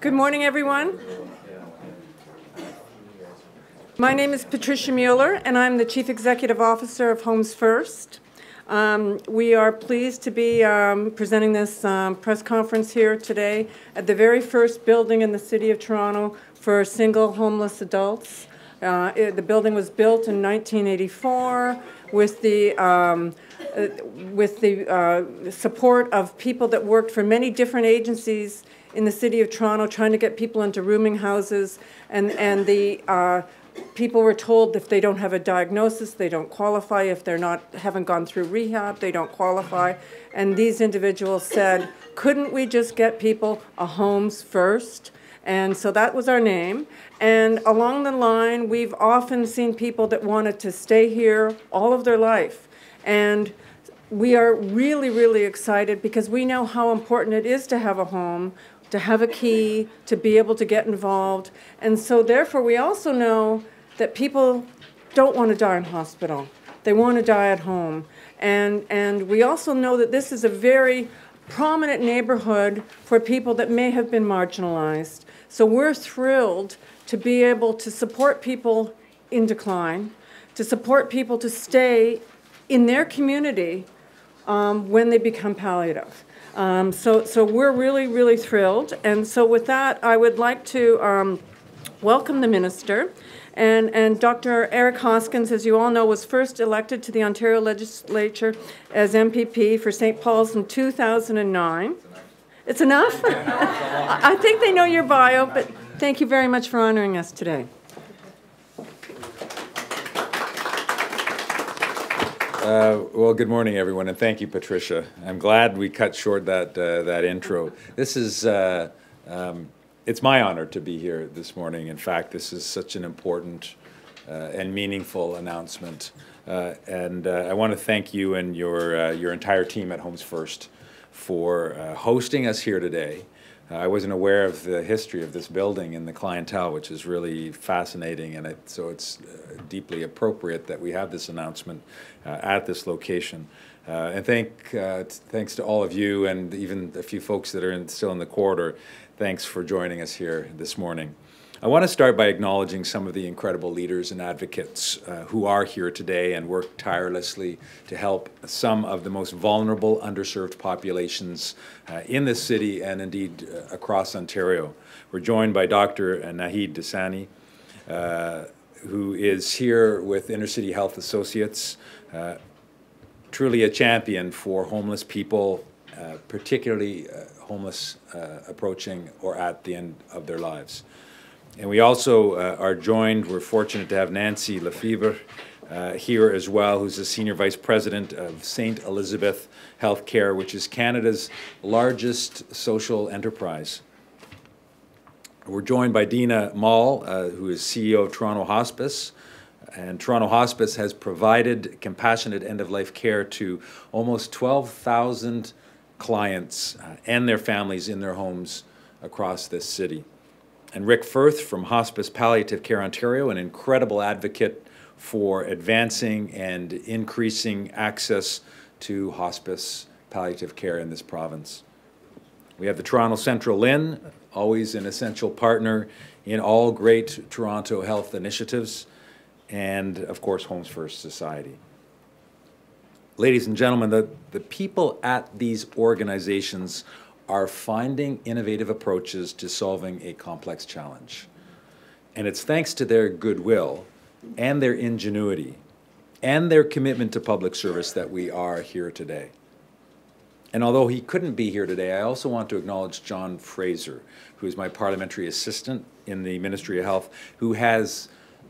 Good morning, everyone. My name is Patricia Mueller, and I'm the Chief Executive Officer of Homes First. We are pleased to be presenting this press conference here today at the very first building in the City of Toronto for single homeless adults. The building was built in 1984 with the support of people that worked for many different agencies in the City of Toronto, trying to get people into rooming houses, and the people were told if they don't have a diagnosis, they don't qualify. If they're haven't gone through rehab, they don't qualify. And these individuals said, couldn't we just get people a homes first? And so that was our name. And along the line, we've often seen people that wanted to stay here all of their life. And we are really, really excited because we know how important it is to have a home, to have a key, to be able to get involved. And so therefore, we also know that people don't want to die in hospital. They want to die at home. And we also know that this is a very prominent neighborhood for people that may have been marginalized. So we're thrilled to be able to support people in decline, to support people to stay in their community when they become palliative. So we're really, really thrilled. And so with that, I would like to welcome the minister. And Dr. Eric Hoskins, as you all know, was first elected to the Ontario Legislature as MPP for St. Paul's in 2009. It's enough? I think they know your bio, but thank you very much for honoring us today. Well, good morning, everyone, and thank you, Patricia. I'm glad we cut short that intro. This is, it's my honor to be here this morning. In fact, this is such an important and meaningful announcement. And I want to thank you and your entire team at Homes First for hosting us here today. I wasn't aware of the history of this building and the clientele, which is really fascinating, and so it's deeply appropriate that we have this announcement at this location. And thanks to all of you and even a few folks that are still in the corridor, thanks for joining us here this morning. I want to start by acknowledging some of the incredible leaders and advocates who are here today and work tirelessly to help some of the most vulnerable, underserved populations in this city and indeed across Ontario. We're joined by Dr. Nahid Dasani, who is here with Inner City Health Associates, truly a champion for homeless people, particularly homeless approaching or at the end of their lives. And we also are joined, we're fortunate to have Nancy Lefebvre here as well, who's the Senior Vice President of St. Elizabeth Healthcare, which is Canada's largest social enterprise. We're joined by Dina Mall, who is CEO of Toronto Hospice. And Toronto Hospice has provided compassionate end-of-life care to almost 12,000 clients and their families in their homes across this city. And Rick Firth from Hospice Palliative Care Ontario, an incredible advocate for advancing and increasing access to hospice palliative care in this province. We have the Toronto Central Inn, always an essential partner in all great Toronto health initiatives, and of course Homes First Society. Ladies and gentlemen, the people at these organizations are finding innovative approaches to solving a complex challenge. And it's thanks to their goodwill and their ingenuity and their commitment to public service that we are here today. And although he couldn't be here today, I also want to acknowledge John Fraser, who is my parliamentary assistant in the Ministry of Health, who has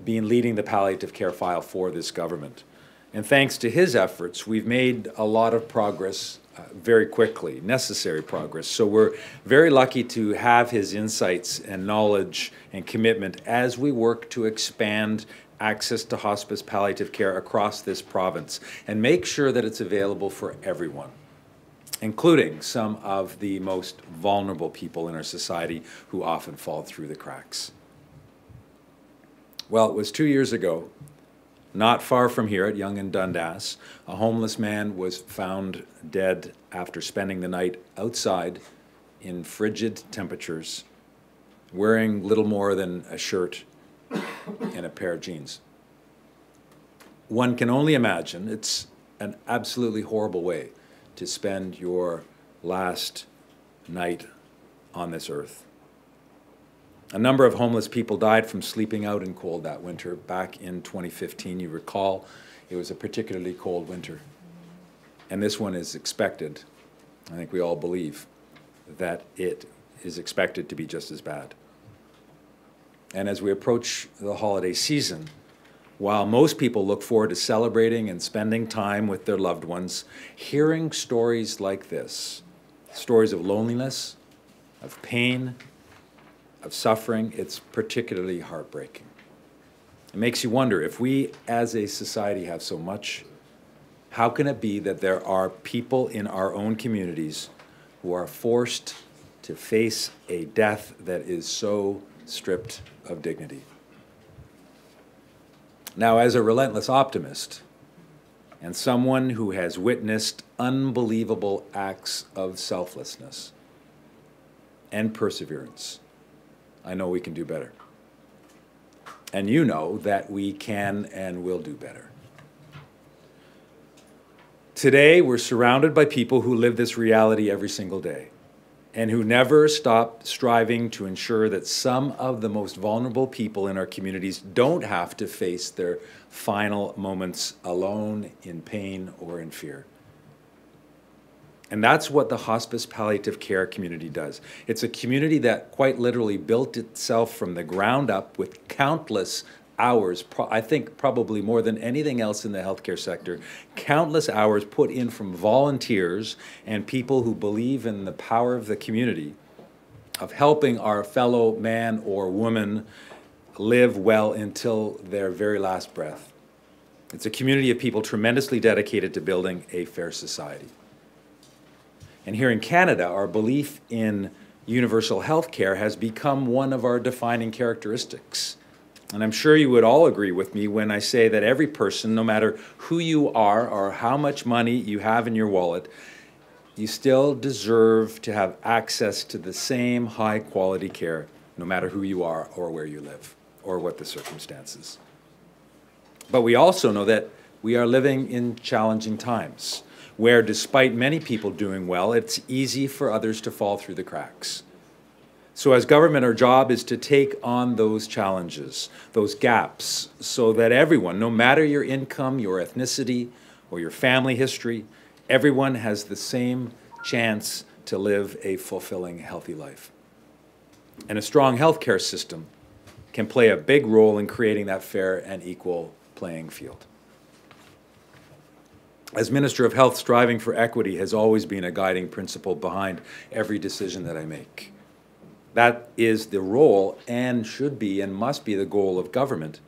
been leading the palliative care file for this government. And thanks to his efforts, we've made a lot of progress very quickly, necessary progress. So we're very lucky to have his insights and knowledge and commitment as we work to expand access to hospice palliative care across this province and make sure that it's available for everyone, including some of the most vulnerable people in our society who often fall through the cracks. Well, it was 2 years ago, not far from here at Yonge and Dundas, a homeless man was found dead after spending the night outside in frigid temperatures wearing little more than a shirt and a pair of jeans. One can only imagine it's an absolutely horrible way to spend your last night on this earth. A number of homeless people died from sleeping out in cold that winter back in 2015. You recall it was a particularly cold winter. And this one is expected, I think we all believe, that it is expected to be just as bad. And as we approach the holiday season, while most people look forward to celebrating and spending time with their loved ones, hearing stories like this, stories of loneliness, of pain, of suffering, it's particularly heartbreaking. It makes you wonder, if we as a society have so much, how can it be that there are people in our own communities who are forced to face a death that is so stripped of dignity? Now, as a relentless optimist and someone who has witnessed unbelievable acts of selflessness and perseverance, I know we can do better. And you know that we can and will do better. Today, we're surrounded by people who live this reality every single day and who never stop striving to ensure that some of the most vulnerable people in our communities don't have to face their final moments alone, in pain or in fear. And that's what the hospice palliative care community does. It's a community that quite literally built itself from the ground up with countless hours, I think probably more than anything else in the healthcare sector, countless hours put in from volunteers and people who believe in the power of the community, of helping our fellow man or woman live well until their very last breath. It's a community of people tremendously dedicated to building a fair society. And here in Canada, our belief in universal health care has become one of our defining characteristics. And I'm sure you would all agree with me when I say that every person, no matter who you are or how much money you have in your wallet, you still deserve to have access to the same high-quality care, no matter who you are or where you live or what the circumstances. But we also know that we are living in challenging times, where despite many people doing well, it's easy for others to fall through the cracks. So as government, our job is to take on those challenges, those gaps, so that everyone, no matter your income, your ethnicity, or your family history, everyone has the same chance to live a fulfilling, healthy life. And a strong healthcare system can play a big role in creating that fair and equal playing field. As Minister of Health, striving for equity has always been a guiding principle behind every decision that I make. That is the role and should be and must be the goal of government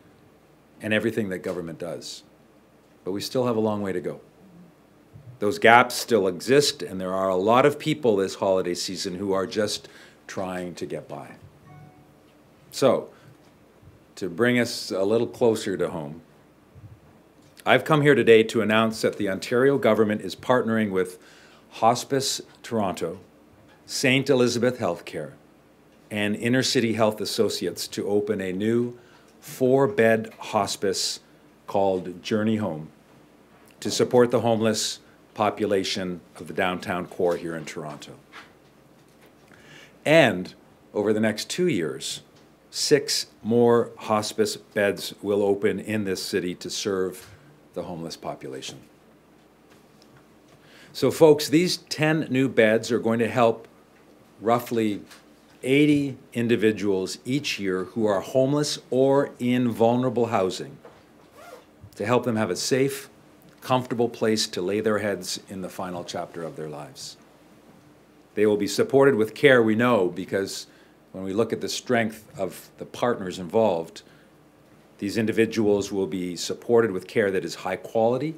and everything that government does. But we still have a long way to go. Those gaps still exist, and there are a lot of people this holiday season who are just trying to get by. So, to bring us a little closer to home, I've come here today to announce that the Ontario government is partnering with Hospice Toronto, St. Elizabeth Healthcare, and Inner City Health Associates to open a new 4-bed hospice called Journey Home to support the homeless population of the downtown core here in Toronto. And over the next 2 years, 6 more hospice beds will open in this city to serve the homeless population. So folks, these 10 new beds are going to help roughly 80 individuals each year who are homeless or in vulnerable housing, to help them have a safe, comfortable place to lay their heads in the final chapter of their lives. They will be supported with care, we know, because when we look at the strength of the partners involved, these individuals will be supported with care that is high quality,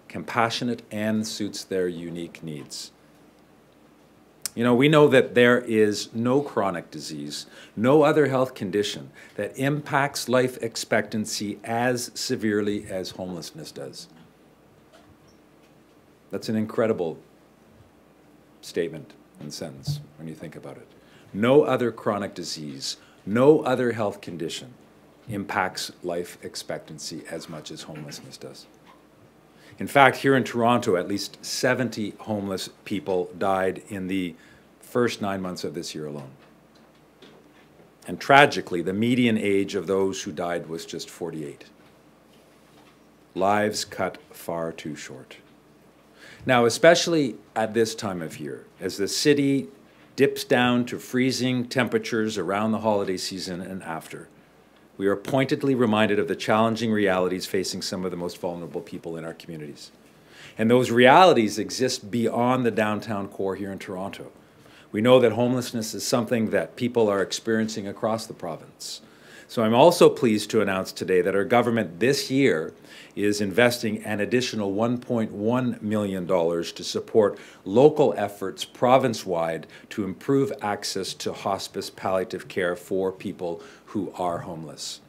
compassionate, and suits their unique needs. You know, we know that there is no chronic disease, no other health condition that impacts life expectancy as severely as homelessness does. That's an incredible statement and sentence when you think about it. No other chronic disease, No other health condition impacts life expectancy as much as homelessness does. In fact, here in Toronto, at least 70 homeless people died in the first 9 months of this year alone. And tragically, the median age of those who died was just 48. Lives cut far too short. Now, especially at this time of year, as the city dips down to freezing temperatures around the holiday season and after, we are pointedly reminded of the challenging realities facing some of the most vulnerable people in our communities. And those realities exist beyond the downtown core here in Toronto. We know that homelessness is something that people are experiencing across the province. So I'm also pleased to announce today that our government this year is investing an additional $1.1 million to support local efforts province-wide to improve access to hospice palliative care for people who are homeless.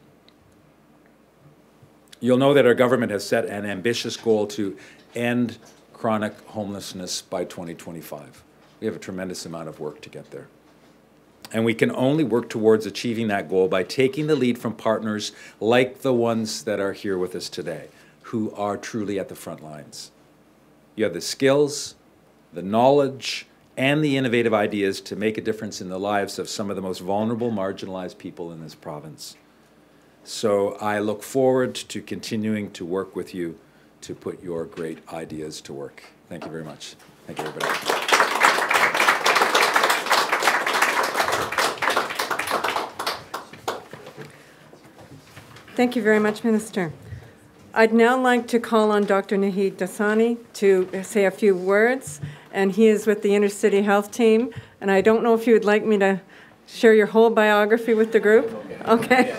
You'll know that our government has set an ambitious goal to end chronic homelessness by 2025. We have a tremendous amount of work to get there. And we can only work towards achieving that goal by taking the lead from partners like the ones that are here with us today, who are truly at the front lines. You have the skills, the knowledge, and the innovative ideas to make a difference in the lives of some of the most vulnerable, marginalized people in this province. So I look forward to continuing to work with you to put your great ideas to work. Thank you very much. Thank you, everybody. Thank you very much, Minister. I'd now like to call on Dr. Naheed Dassani to say a few words, and he is with the Inner City Health Team, and I don't know if you would like me to share your whole biography with the group? Okay.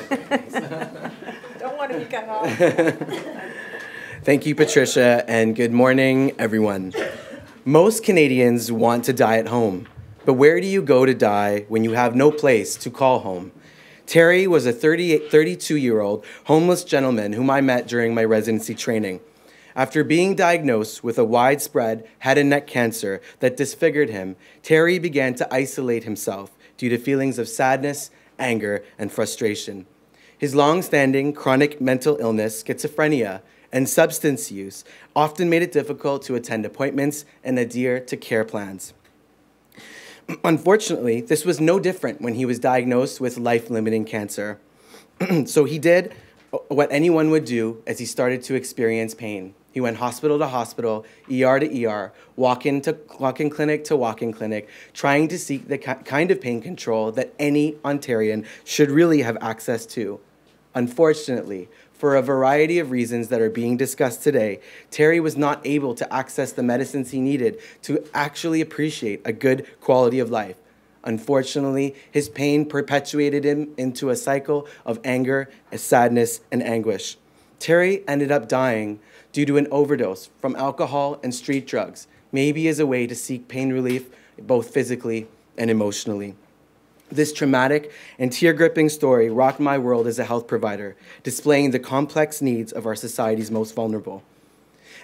Don't want to be cut off. Thank you, Patricia, and good morning, everyone. Most Canadians want to die at home, but where do you go to die when you have no place to call home? Terry was a 32-year-old homeless gentleman whom I met during my residency training. After being diagnosed with a widespread head and neck cancer that disfigured him, Terry began to isolate himself due to feelings of sadness, anger, and frustration. His long-standing chronic mental illness, schizophrenia, and substance use often made it difficult to attend appointments and adhere to care plans. Unfortunately, this was no different when he was diagnosed with life-limiting cancer. So he did what anyone would do as he started to experience pain. He went hospital to hospital, ER to ER, walk-in clinic to walk-in clinic, trying to seek the kind of pain control that any Ontarian should really have access to. Unfortunately, for a variety of reasons that are being discussed today, Terry was not able to access the medicines he needed to actually appreciate a good quality of life. Unfortunately, his pain perpetuated him into a cycle of anger, sadness, and anguish. Terry ended up dying due to an overdose from alcohol and street drugs, maybe as a way to seek pain relief both physically and emotionally. This traumatic and tear-gripping story rocked my world as a health provider, displaying the complex needs of our society's most vulnerable.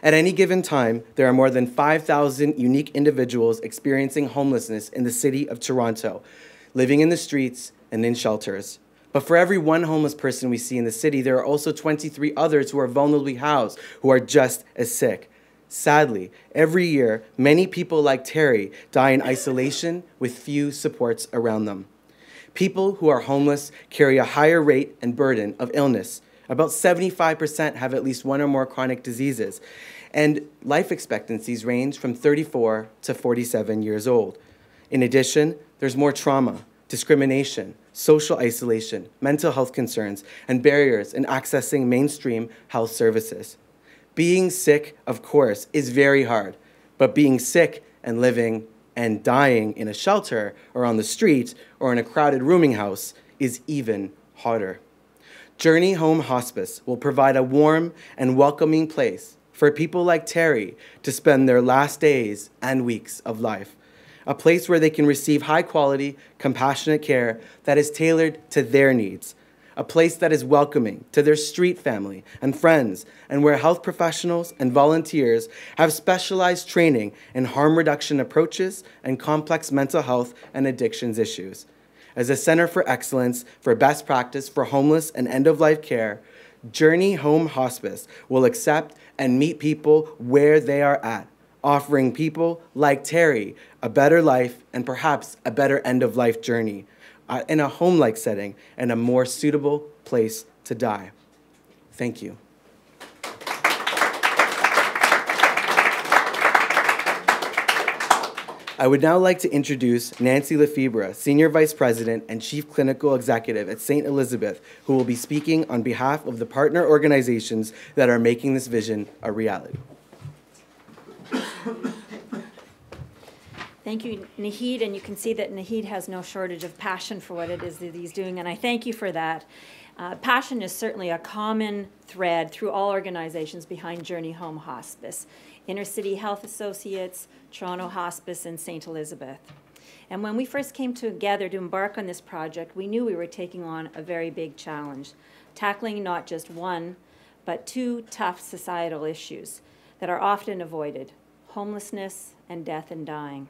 At any given time, there are more than 5,000 unique individuals experiencing homelessness in the city of Toronto, living in the streets and in shelters. But for every one homeless person we see in the city, there are also 23 others who are vulnerably housed, who are just as sick. Sadly, every year, many people like Terry die in isolation with few supports around them. People who are homeless carry a higher rate and burden of illness. About 75% have at least one or more chronic diseases, and life expectancies range from 34 to 47 years old. In addition, there's more trauma, discrimination, social isolation, mental health concerns, and barriers in accessing mainstream health services. Being sick, of course, is very hard, but being sick and living and dying in a shelter or on the street or in a crowded rooming house is even harder. Journey Home Hospice will provide a warm and welcoming place for people like Terry to spend their last days and weeks of life. A place where they can receive high-quality, compassionate care that is tailored to their needs. A place that is welcoming to their street family and friends, and where health professionals and volunteers have specialized training in harm reduction approaches and complex mental health and addictions issues. As a center for excellence, for best practice for homeless and end-of-life care, Journey Home Hospice will accept and meet people where they are at, offering people like Terry a better life and perhaps a better end-of-life journey in a home-like setting and a more suitable place to die. Thank you. I would now like to introduce Nancy Lefebvre, Senior Vice President and Chief Clinical Executive at St. Elizabeth, who will be speaking on behalf of the partner organizations that are making this vision a reality. Thank you, Naheed, and you can see that Naheed has no shortage of passion for what it is that he's doing, and I thank you for that. Passion is certainly a common thread through all organizations behind Journey Home Hospice, Inner-City Health Associates, Toronto Hospice, and St. Elizabeth. And when we first came together to embark on this project, we knew we were taking on a very big challenge, tackling not just one, but two tough societal issues that are often avoided, homelessness and death and dying.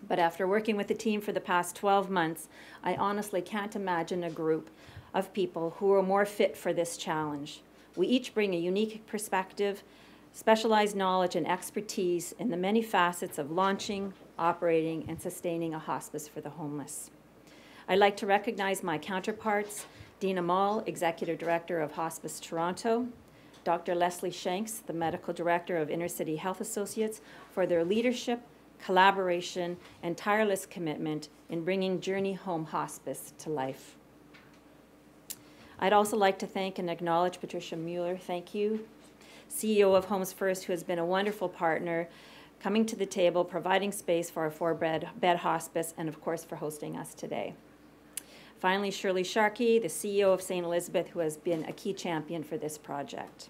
But after working with the team for the past 12 months, I honestly can't imagine a group of people who are more fit for this challenge. We each bring a unique perspective, specialized knowledge and expertise in the many facets of launching, operating, and sustaining a hospice for the homeless. I'd like to recognize my counterparts, Dina Mall, Executive Director of Hospice Toronto, Dr. Leslie Shanks, the Medical Director of Inner-City Health Associates, for their leadership, collaboration, and tireless commitment in bringing Journey Home Hospice to life. I'd also like to thank and acknowledge Patricia Mueller, thank you, CEO of Homes First, who has been a wonderful partner, coming to the table, providing space for our four-bed hospice, and of course for hosting us today. Finally, Shirley Sharkey, the CEO of St. Elizabeth, who has been a key champion for this project.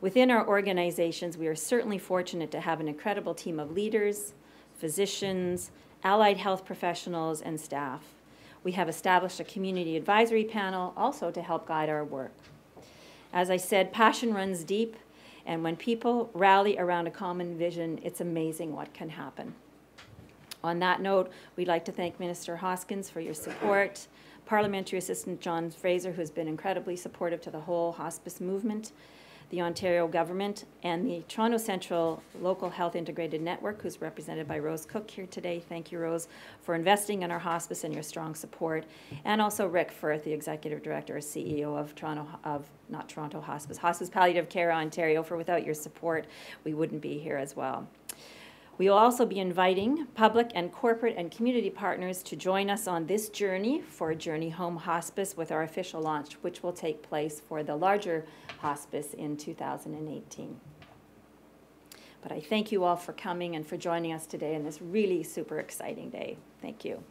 Within our organizations, we are certainly fortunate to have an incredible team of leaders, physicians, allied health professionals, and staff. We have established a community advisory panel also to help guide our work. As I said, passion runs deep, and when people rally around a common vision, it's amazing what can happen. On that note, we'd like to thank Minister Hoskins for your support, Parliamentary Assistant John Fraser, who's been incredibly supportive to the whole hospice movement, the Ontario government, and the Toronto Central Local Health Integrated Network, who's represented by Rose Cook here today. Thank you, Rose, for investing in our hospice and your strong support. And also Rick Firth, the Executive Director or CEO of Hospice Palliative Care Ontario, for without your support, we wouldn't be here as well. We will also be inviting public and corporate and community partners to join us on this journey for Journey Home Hospice with our official launch, which will take place for the larger hospice in 2018. But I thank you all for coming and for joining us today on this really super exciting day. Thank you.